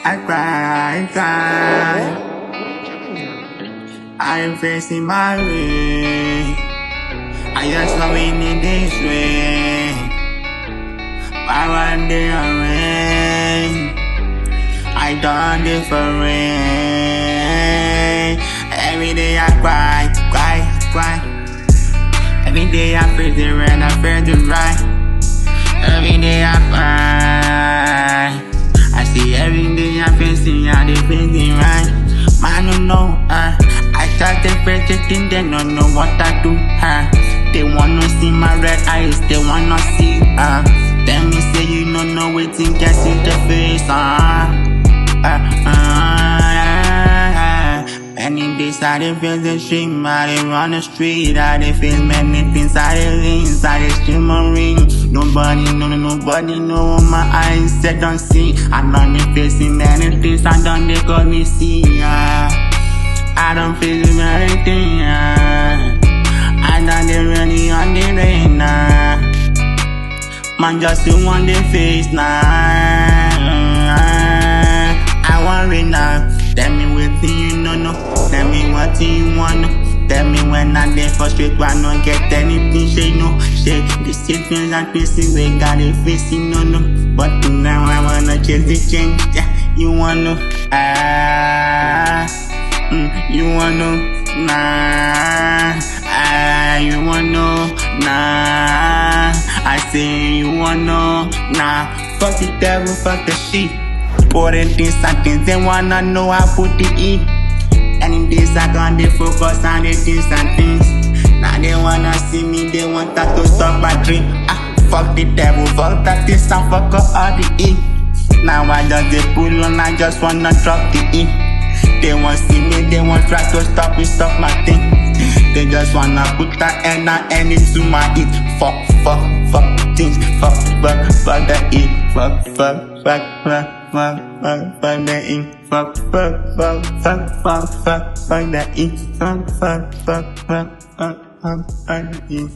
I cry. I am facing my way. I just loving in this way. But one day I rain. I done different. Every day I cry. Every day I feel the rain, I feel the right. Every day I cry. I see every day I feel how they feel the right. Man, no know, I start to face the thing, they don't know what I do, They wanna see my red eyes, they wanna see, Tell me say you don't know waiting, can see the face, Many days I dey feel the stream, I dey run the street, I dey feel many things, I dey rings, I dey stream and ring. Nobody know what my eyes said don't see. I done dey facing many things, I done dey call me see, I don't feel anything, I done dey really on the rain, Man just you want the face now, I want rain now. Tell me what you know, tell me what you wanna. Tell me when I dey frustrated, I don't get anything, say no. Say this shit feels like pissy, we got it facing, no. But now I wanna chase the change, yeah. You wanna, you wanna, you wanna, I say you wanna, fuck the devil, fuck the shit. Important things and things they wanna know, I put the E. Any days I gone, they focus on the things and things. Now they wanna see me, they want that to stop my dream. Fuck the devil, fuck that this and fuck up all the E. Now I just they pull on, I just wanna drop the E. They want see me, they want try to stop me, stop my thing. They just wanna put that end into my it. Fuck things, fuck the E. Fuck the ink, fuck the ink, fuck the ink.